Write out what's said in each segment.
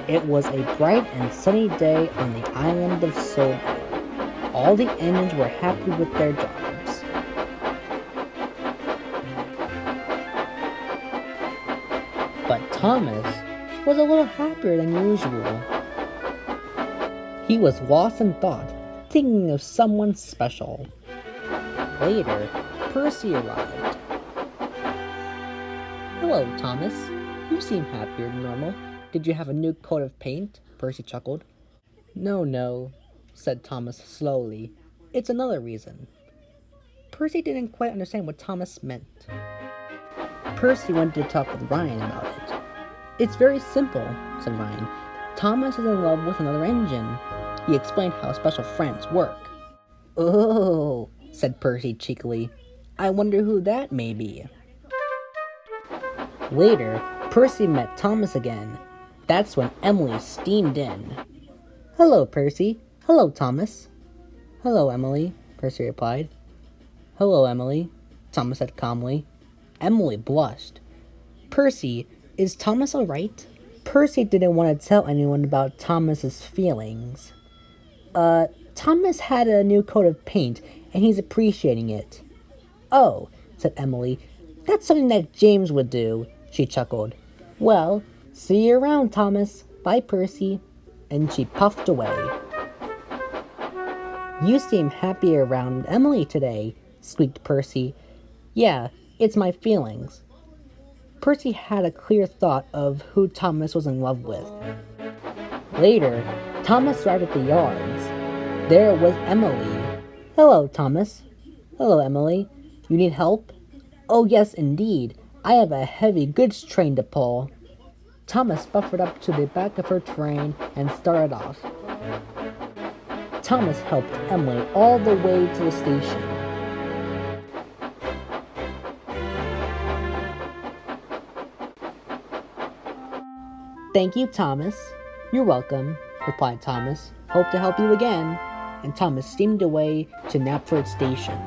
It was a bright and sunny day on the island of Solo. All the engines were happy with their jobs. But Thomas was a little happier than usual. He was lost in thought, thinking of someone special. Later, Percy arrived. "Hello, Thomas. You seem happier than normal. Did you have a new coat of paint?" Percy chuckled. No, said Thomas slowly. "It's another reason." Percy didn't quite understand what Thomas meant. Percy wanted to talk with Ryan about it. "It's very simple," said Ryan. "Thomas is in love with another engine." He explained how special friends work. "Oh," said Percy cheekily. "I wonder who that may be." Later, Percy met Thomas again. That's when Emily steamed in. "Hello, Percy. Hello, Thomas." "Hello, Emily," Percy replied. "Hello, Emily," Thomas said calmly. Emily blushed. "Percy, is Thomas all right?" Percy didn't want to tell anyone about Thomas's feelings. Thomas had a new coat of paint, and he's appreciating it." "Oh," said Emily. "That's something that James would do," she chuckled. "Well, see you around, Thomas. Bye, Percy." And she puffed away. "You seem happy around Emily today," squeaked Percy. "Yeah, it's my feelings." Percy had a clear thought of who Thomas was in love with. Later, Thomas arrived at the yards. There was Emily. "Hello, Thomas." "Hello, Emily. You need help?" "Oh, yes, indeed. I have a heavy goods train to pull." Thomas buffered up to the back of her train and started off. Thomas helped Emily all the way to the station. "Thank you, Thomas." "You're welcome," replied Thomas. "Hope to help you again." And Thomas steamed away to Knapford Station.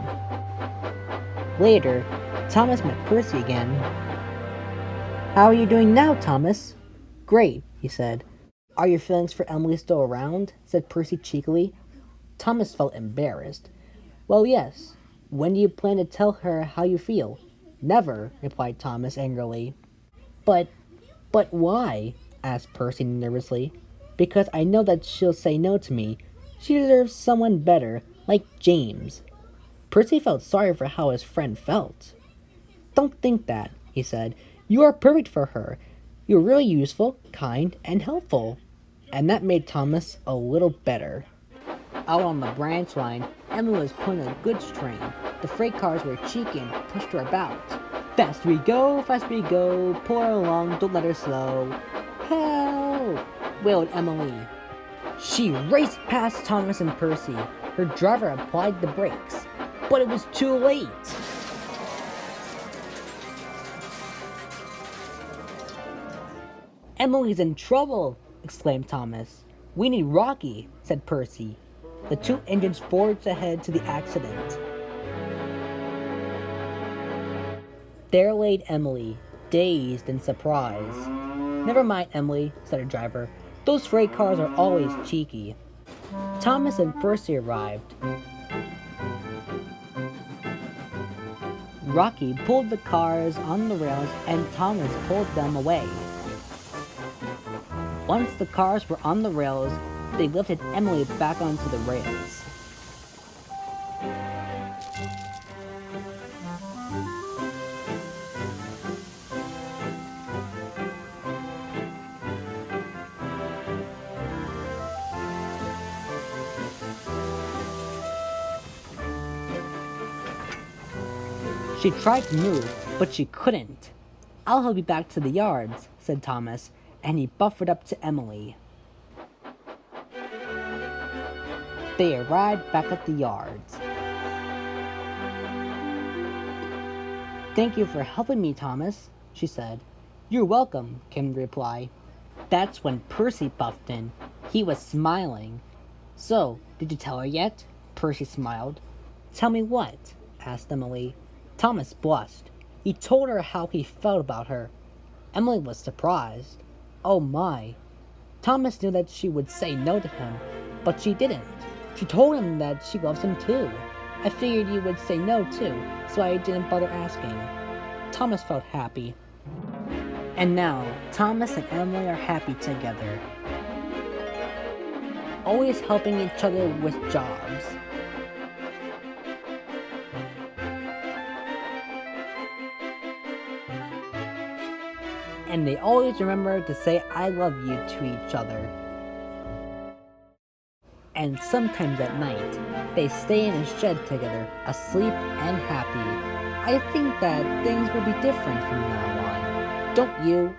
Later, Thomas met Percy again. "How are you doing now, Thomas?" "Great," he said. "Are your feelings for Emily still around?" said Percy cheekily. Thomas felt embarrassed. "Well, yes. When do you plan to tell her how you feel?" "Never," replied Thomas angrily. But why?" asked Percy nervously. "Because I know that she'll say no to me. She deserves someone better, like James." Percy felt sorry for how his friend felt. "Don't think that," he said. "You are perfect for her. You're really useful, kind, and helpful." And that made Thomas a little better. Out on the branch line, Emily was pulling a goods train. The freight cars were cheeky and pushed her about. Fast we go, pull her along, don't let her slow." "Help!" wailed Emily. She raced past Thomas and Percy. Her driver applied the brakes, but it was too late. "Emily's in trouble!" exclaimed Thomas. "We need Rocky," said Percy. The two engines forged ahead to the accident. There laid Emily, dazed and surprised. "Never mind, Emily," said her driver. "Those freight cars are always cheeky." Thomas and Percy arrived. Rocky pulled the cars on the rails and Thomas pulled them away. Once the cars were on the rails, they lifted Emily back onto the rails. She tried to move, but she couldn't. "I'll help you back to the yards," said Thomas, and he buffered up to Emily. They arrived back at the yards. "Thank you for helping me, Thomas," she said. "You're welcome," came the reply. That's when Percy buffed in. He was smiling. "So, did you tell her yet?" Percy smiled. "Tell me what?" asked Emily. Thomas blushed. He told her how he felt about her. Emily was surprised. Oh my. Thomas knew that she would say no to him, but she didn't. She told him that she loves him too. "I figured you would say no too, so I didn't bother asking." Thomas felt happy. And now, Thomas and Emily are happy together, always helping each other with jobs. And they always remember to say "I love you" to each other. And sometimes at night, they stay in a shed together, asleep and happy. I think that things will be different from now on. Don't you?